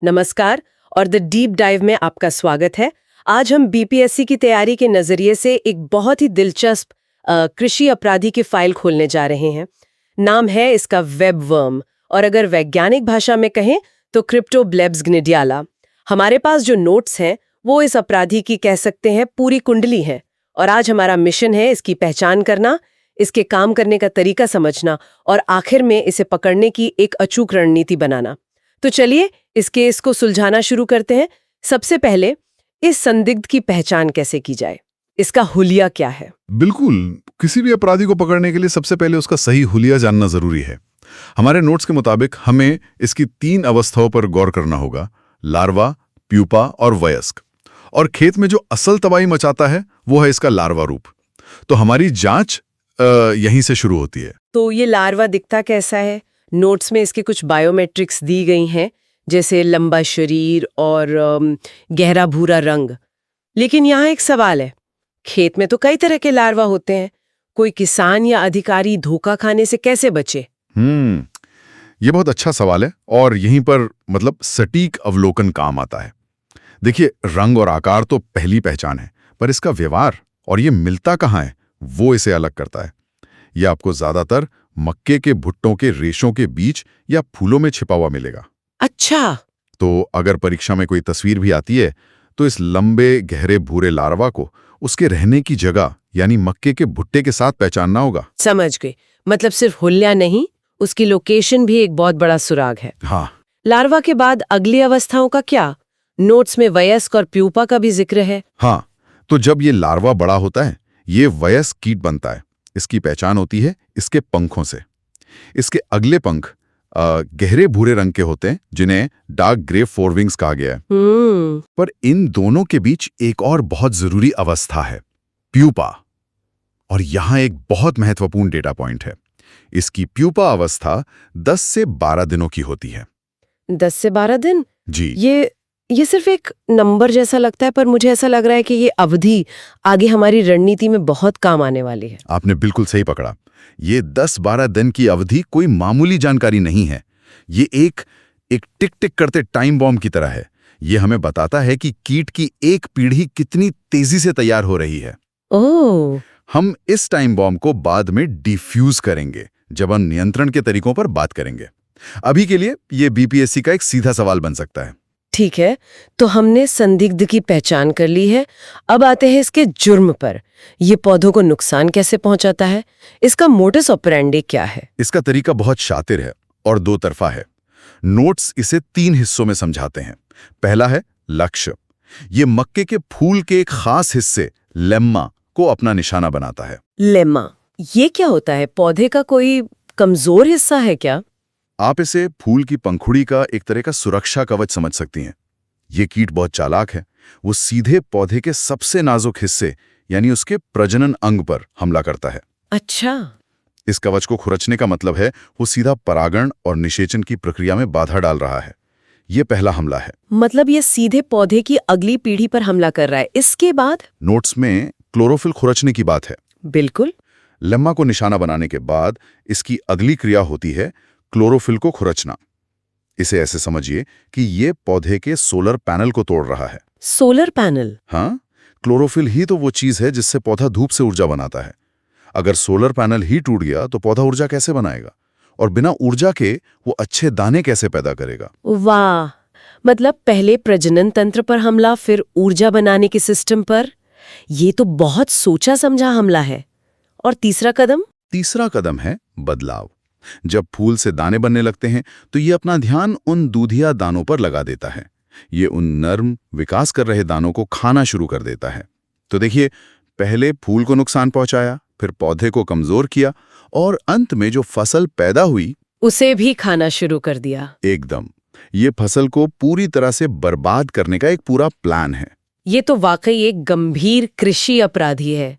नमस्कार और the deep dive में आपका स्वागत है। आज हम बीपीएससी की तैयारी के नजरिए से एक बहुत ही दिलचस्प कृषि अपराधी की फाइल खोलने जा रहे हैं। नाम है इसका वेबवर्म, और अगर वैज्ञानिक भाषा में कहें तो क्रिप्टोब्लेब्स ग्निडियाला। हमारे पास जो नोट्स हैं वो इस अपराधी की कह सकते हैं पूरी कुंडली है, और आज हमारा मिशन है इसकी पहचान करना, इसके काम करने का तरीका समझना और आखिर में इसे पकड़ने की एक अचूक रणनीति बनाना। तो चलिए इस केस को सुलझाना शुरू करते हैं। सबसे पहले इस संदिग्ध की पहचान कैसे की जाए, इसका हुलिया क्या है? बिल्कुल, किसी भी अपराधी को पकड़ने के लिए सबसे पहले उसका सही हुलिया जानना जरूरी है। हमारे नोट्स के मुताबिक हमें इसकी 3 अवस्थाओं पर गौर करना होगा: लार्वा, प्यूपा और वयस्क। और खेत में जो असल तबाही मचाता है वो है इसका लार्वा रूप। तो हमारी जांच यहीं से शुरू होती है। तो ये लार्वा दिखता कैसा है? नोट्स में इसके कुछ बायोमेट्रिक्स दी गई हैं, जैसे लंबा शरीर और गहरा भूरा रंग। लेकिन यहाँ एक सवाल है, खेत में तो कई तरह के लार्वा होते हैं, कोई किसान या अधिकारी धोखा खाने से कैसे बचे? ये बहुत अच्छा सवाल है, और यहीं पर सटीक अवलोकन काम आता है। देखिए, रंग और आकार तो पहली पहचान है, पर इसका व्यवहार और ये मिलता कहाँ है वो इसे अलग करता है। ये आपको ज्यादातर मक्के के भुट्टों के रेशों के बीच या फूलों में छिपा हुआ मिलेगा। अच्छा। तो अगर परीक्षा में कोई तस्वीर भी आती है तो इस लंबे गहरे भूरे लार्वा को उसके रहने की जगह यानी मक्के के भुट्टे के साथ पहचानना होगा। समझ गए, मतलब सिर्फ हुलिया नहीं, उसकी लोकेशन भी एक बहुत बड़ा सुराग है। हाँ। लार्वा के बाद अगली अवस्थाओं का क्या? नोट्स में वयस्क और प्यूपा का भी जिक्र है। हाँ, तो जब ये लार्वा बड़ा होता है ये वयस्क कीट बनता है। इसकी पहचान होती है इसके पंखों से। इसके अगले पंख गहरे भूरे रंग के होते हैं, जिन्हें डार्क ग्रे फोरविंग्स कहा गया है। पर इन दोनों के बीच एक और बहुत जरूरी अवस्था है, प्यूपा। और यहां एक बहुत महत्वपूर्ण डेटा पॉइंट है। इसकी प्यूपा अवस्था 10 से 12 दिनों की होती है। 10 से 12 दिन? जी। ये सिर्फ एक नंबर जैसा लगता है, पर मुझे ऐसा लग रहा है कि ये अवधि आगे हमारी रणनीति में बहुत काम आने वाली है। आपने बिल्कुल सही पकड़ा। ये 10-12 दिन की अवधि कोई मामूली जानकारी नहीं है। ये एक टिक टिक करते टाइम बॉम्ब की तरह है। ये हमें बताता है कि कीट की एक पीढ़ी कितनी तेजी से तैयार हो रही है। ओह। हम इस टाइम बॉम्ब को बाद में डिफ्यूज करेंगे जब हम नियंत्रण के तरीकों पर बात करेंगे। अभी के लिए ये बीपीएससी का एक सीधा सवाल बन सकता है। ठीक है, तो हमने संदिग्ध की पहचान कर ली है। अब आते हैं इसके जुर्म पर। ये पौधों को नुकसान कैसे पहुंचाता है? इसका मोडस ऑपरेंडी क्या है? इसका तरीका बहुत शातिर है और 2 तरफा है। नोट्स इसे 3 हिस्सों में समझाते हैं। पहला है लक्ष्य। ये मक्के के फूल के एक खास हिस्से लेम्मा को अपना निशाना बनाता है। लेम्मा, ये क्या होता है? पौधे का कोई कमजोर हिस्सा है क्या? आप इसे फूल की पंखुड़ी का एक तरह का सुरक्षा कवच समझ सकती हैं। ये कीट बहुत चालाक है। वो सीधे पौधे के सबसे नाजुक हिस्से यानी उसके प्रजनन अंग पर हमला करता है। अच्छा। इस कवच को खुरचने का मतलब है वो सीधा परागण और निषेचन की प्रक्रिया में बाधा डाल रहा है। ये पहला हमला है। मतलब ये सीधे पौधे की अगली पीढ़ी पर हमला कर रहा है। इसके बाद? नोट्स में क्लोरोफिल खुरचने की बात है। बिल्कुल। लेम्मा को निशाना बनाने के बाद इसकी अगली क्रिया होती है क्लोरोफिल को खुरचना। इसे ऐसे समझिए कि ये पौधे के सोलर पैनल को तोड़ रहा है। Solar panel? हाँ, क्लोरोफिल ही तो वो चीज है जिससे पौधा धूप से ऊर्जा बनाता है। अगर सोलर पैनल ही टूट गया तो पौधा ऊर्जा कैसे बनाएगा, और बिना ऊर्जा के वो अच्छे दाने कैसे पैदा करेगा? वाह, मतलब पहले प्रजनन तंत्र पर हमला, फिर ऊर्जा बनाने के सिस्टम पर। ये तो बहुत सोचा समझा हमला है। और तीसरा कदम? तीसरा कदम है बदलाव। जब फूल से दाने बनने लगते हैं तो ये अपना ध्यान उन दूधिया दानों पर लगा देता है। ये उन नर्म विकास कर रहे दानों को खाना शुरू कर देता है। तो देखिए, पहले फूल को नुकसान पहुंचाया, फिर पौधे को कमजोर किया, और अंत में जो फसल पैदा हुई उसे भी खाना शुरू कर दिया। एकदम। ये फसल को पूरी तरह से बर्बाद करने का एक पूरा प्लान है। ये तो वाकई एक गंभीर कृषि अपराधी है।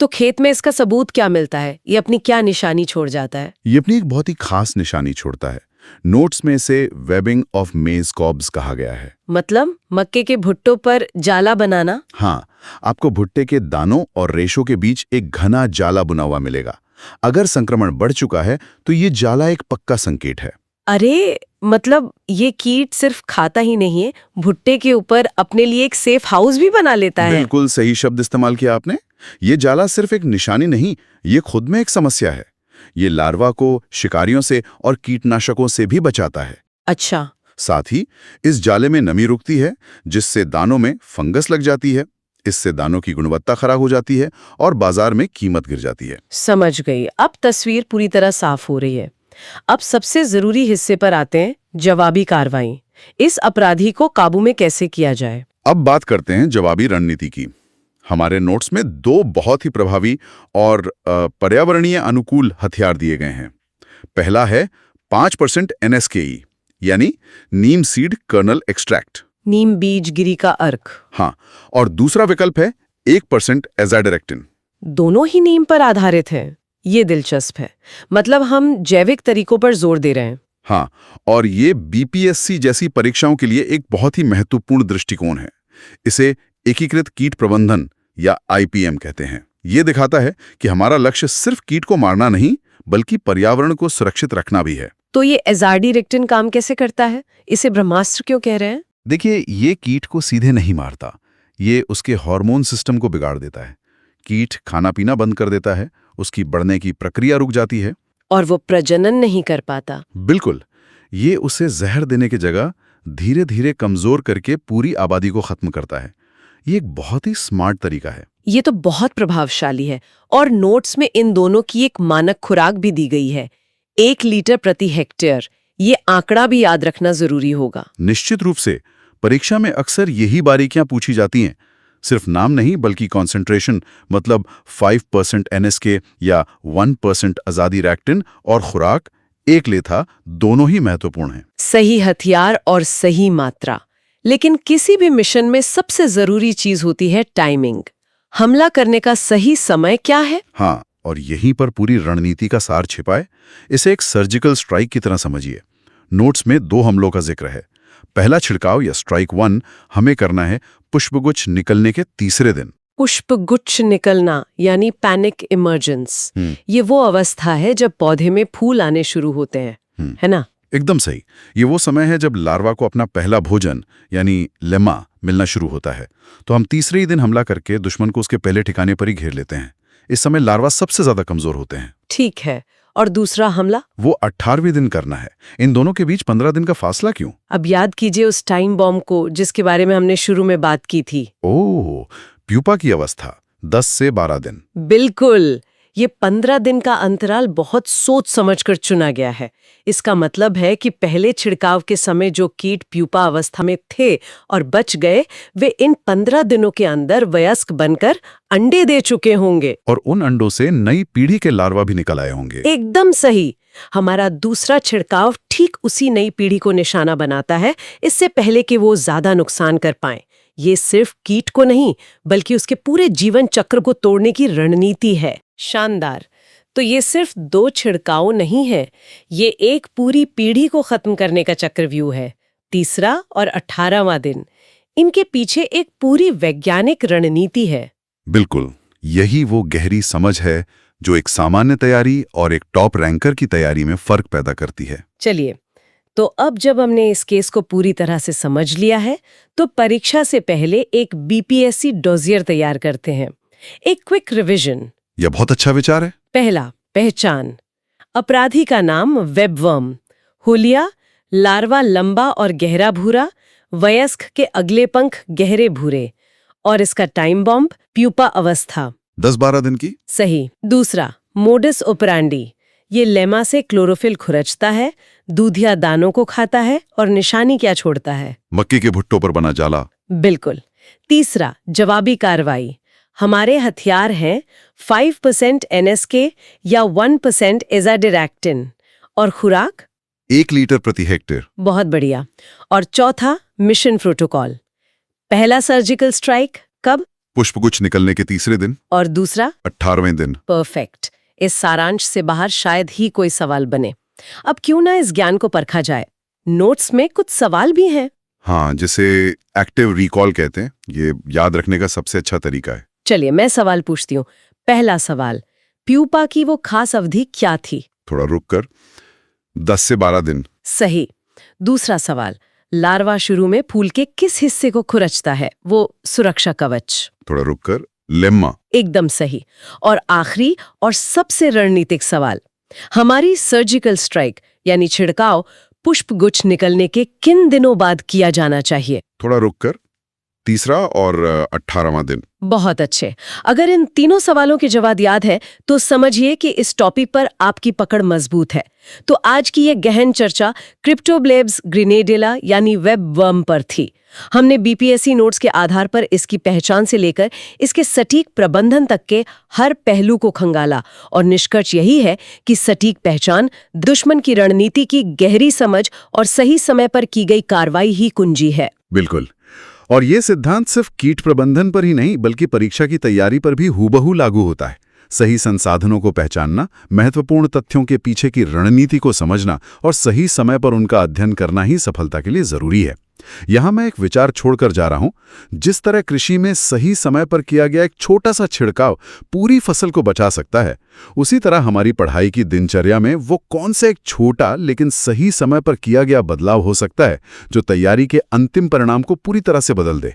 तो खेत में इसका सबूत क्या मिलता है? ये अपनी क्या निशानी छोड़ जाता है? ये अपनी एक बहुत ही खास निशानी छोड़ता है। नोट्स में इसे वेबिंग ऑफ मेज कॉब्स कहा गया है। मतलब मक्के के भुट्टों पर जाला बनाना? हाँ, आपको भुट्टे के दानों और रेशों के बीच एक घना जाला बुना हुआ मिलेगा। अगर संक्रमण बढ़ चुका है तो ये जाला एक पक्का संकेत है। अरे, मतलब ये कीट सिर्फ खाता ही नहीं है, भुट्टे के ऊपर अपने लिए एक सेफ हाउस भी बना लेता है। बिल्कुल सही शब्द इस्तेमाल किया आपने। ये जाला सिर्फ एक निशानी नहीं, ये खुद में एक समस्या है। ये लार्वा को शिकारियों से और कीटनाशकों से भी बचाता है। अच्छा। साथ ही इस जाले में नमी रुकती है, जिससे दानों में फंगस लग जाती है। इससे दानों की गुणवत्ता खराब हो जाती है और बाजार में कीमत गिर जाती है। समझ गई, अब तस्वीर पूरी तरह साफ हो रही है। अब सबसे जरूरी हिस्से पर आते हैं, जवाबी कार्रवाई। इस अपराधी को काबू में कैसे किया जाए? अब बात करते हैं जवाबी रणनीति की। हमारे नोट्स में 2 बहुत ही प्रभावी और पर्यावरणीय अनुकूल हथियार दिए गए हैं। पहला है 5% NSKE, यानी नीम सीड कर्नल एक्सट्रैक्ट। नीम बीज गिरी का अर्क। हाँ, और दूसरा विकल्प है 1% एजाडिरेक्टिन। दोनों ही नीम पर आधारित हैं। ये दिलचस्प है, मतलब हम जैविक तरीकों पर जोर दे रहे हैं। हाँ, और ये BPSC जैसी परीक्षाओं के लिए एक बहुत ही महत्वपूर्ण दृष्टिकोण है। इसे एकीकृत कीट प्रबंधन या IPM कहते हैं। ये दिखाता है कि हमारा लक्ष्य सिर्फ कीट को मारना नहीं, बल्कि पर्यावरण को सुरक्षित रखना भी है। तो ये एजाडिरेक्टिन काम कैसे करता है? इसे ब्रह्मास्त्र क्यों कह रहे हैं? देखिए, ये कीट को सीधे नहीं मारता, ये उसके हार्मोन सिस्टम को बिगाड़ देता है। कीट खाना पीना बंद कर देता है, उसकी बढ़ने की प्रक्रिया रुक जाती है और वो प्रजनन नहीं कर पाता। बिल्कुल। ये उसे जहर देने की जगह धीरे धीरे कमजोर करके पूरी आबादी को खत्म करता है। ये एक बहुत ही स्मार्ट तरीका है। ये तो बहुत प्रभावशाली है। और नोट्स में इन दोनों की एक मानक खुराक भी दी गई है, 1 लीटर प्रति हेक्टेयर। ये आंकड़ा भी याद रखना जरूरी होगा। निश्चित रूप से परीक्षा में अक्सर यही बारीकियां पूछी जाती हैं। सिर्फ नाम नहीं, बल्कि कॉन्सेंट्रेशन, मतलब 5% NSK या 1% अजादिरेक्टिन, और खुराक 1 लेथा, दोनों ही महत्वपूर्ण हैं। सही हथियार और सही मात्रा। लेकिन किसी भी मिशन में सबसे जरूरी चीज होती है टाइमिंग। हमला करने का सही समय क्या है? हाँ, और यहीं पर पूरी रणनीति का सार छिपा है। इसे एक सर्जिकल स्ट्राइक की तरह समझिए। नोट्स में 2 हमलों का जिक्र है। पहला छिड़काव या स्ट्राइक 1 हमें करना है पुष्पगुच्छ निकलने के तीसरे दिन। पुष्पगुच्छ निकलना यानी पैनिक इमर्जेंस। ये वो अवस्था है जब पौधे में फूल आने शुरू होते हैं, है ना? एकदम सही। ये वो समय है जब लार्वा को अपना पहला भोजन यानी लेमा मिलना शुरू होता है। तो हम तीसरे ही दिन हमला करके दुश्मन को उसके पहले ठिकाने पर ही घेर लेते हैं। इस समय लार्वा सबसे ज्यादा कमजोर होते हैं। ठीक है, और दूसरा हमला? वो 18वें दिन करना है। इन दोनों के बीच 15 दिन का फासला क्यों? अब याद कीजिए उस टाइम बॉम्ब को जिसके बारे में हमने शुरू में बात की थी। ओह, प्यूपा की अवस्था 10 से 12 दिन। बिल्कुल। ये 15 दिन का अंतराल बहुत सोच समझकर चुना गया है। इसका मतलब है कि पहले छिड़काव के समय जो कीट प्यूपा अवस्था में थे और बच गए, वे इन 15 दिनों के अंदर वयस्क बनकर अंडे दे चुके होंगे। और उन अंडों से नई पीढ़ी के लार्वा भी निकल आए होंगे। एकदम सही। हमारा दूसरा छिड़काव ठीक उसी नई पीढ़ी को निशाना बनाता है, इससे पहले कि वो ज्यादा नुकसान कर पाएं। ये सिर्फ कीट को नहीं, बल्कि उसके पूरे जीवन चक्र को तोड़ने की रणनीति है। शानदार। तो ये सिर्फ 2 छिड़काव नहीं है, ये एक पूरी पीढ़ी को खत्म करने का चक्रव्यूह है। तीसरा और 18वां दिन, इनके पीछे एक पूरी वैज्ञानिक रणनीति है। बिल्कुल, यही वो गहरी समझ है जो एक सामान्य तैयारी और एक टॉप रैंकर की तैयारी में फर्क पैदा करती है। चलिए, तो अब जब हमने इस केस को पूरी तरह से समझ लिया है, तो परीक्षा से पहले एक BPSC डोजियर तैयार करते हैं। एक क्विक रिवीजन। यह बहुत अच्छा विचार है। पहला, पहचान। अपराधी का नाम वेबवर्म, हुलिया, लार्वा लंबा और गहरा भूरा, वयस्क के अगले पंख गहरे भूरे, और इसका टाइम बॉम्ब प्यूपा अवस्था 10-12 दिन की। सही। दूसरा, मोडस ऑपरेंडी। ये लेमा से क्लोरोफिल खुरचता है, दूधिया दानों को खाता है और निशानी क्या छोड़ता है? मक्के के भुट्टों पर बना जाला। बिल्कुल। तीसरा, जवाबी कार्रवाई। हमारे हथियार हैं 5% NSK या 1% एजाडिरेक्टिन, और खुराक 1 लीटर प्रति हेक्टेयर। बहुत बढ़िया। और चौथा, मिशन प्रोटोकॉल। पहला सर्जिकल स्ट्राइक कब? पुष्पगुच्छ निकलने के तीसरे दिन। और दूसरा? 18वें दिन। परफेक्ट। इस सारांश से बाहर शायद ही कोई सवाल बने। अब क्यों ना इस ज्ञान को परखा जाए। नोट्स में कुछ सवाल भी हैं। हाँ, जिसे एक्टिव रिकॉल कहते हैं। ये याद रखने का सबसे अच्छा तरीका है। चलिए, मैं सवाल पूछती हूँ। पहला सवाल, प्यूपा की वो खास अवधि क्या थी? थोड़ा रुक कर, 10 से 12 दिन। सही। दूसरा सवाल, लार्वा शुरू में फूल के किस हिस्से को खुरचता है? वो सुरक्षा कवच। थोड़ा रुककर, लेम्मा। एकदम सही। और आखिरी और सबसे रणनीतिक सवाल, हमारी सर्जिकल स्ट्राइक यानी छिड़काव पुष्पगुच्छ निकलने के किन दिनों बाद किया जाना चाहिए? थोड़ा रुककर, तीसरा और 18वां दिन। बहुत अच्छे। अगर इन तीनों सवालों के जवाब याद है तो समझिए कि इस टॉपिक पर आपकी पकड़ मजबूत है। तो आज की ये गहन चर्चा क्रिप्टोब्लेब्स ग्रेनेडेला यानी वेब वर्म पर थी। हमने बीपीएससी नोट्स के आधार पर इसकी पहचान से लेकर इसके सटीक प्रबंधन तक के हर पहलू को खंगाला और निष्कर्ष यही है कि सटीक पहचान, दुश्मन की रणनीति की गहरी समझ और सही समय पर की गई कार्रवाई ही कुंजी है। बिल्कुल। और ये सिद्धांत सिर्फ कीट प्रबंधन पर ही नहीं बल्कि परीक्षा की तैयारी पर भी हूबहू लागू होता है। सही संसाधनों को पहचानना, महत्वपूर्ण तथ्यों के पीछे की रणनीति को समझना और सही समय पर उनका अध्ययन करना ही सफलता के लिए जरूरी है। यहां मैं एक विचार छोड़कर जा रहा हूं। जिस तरह कृषि में सही समय पर किया गया एक छोटा सा छिड़काव पूरी फसल को बचा सकता है, उसी तरह हमारी पढ़ाई की दिनचर्या में वो कौन सा एक छोटा लेकिन सही समय पर किया गया बदलाव हो सकता है जो तैयारी के अंतिम परिणाम को पूरी तरह से बदल दे।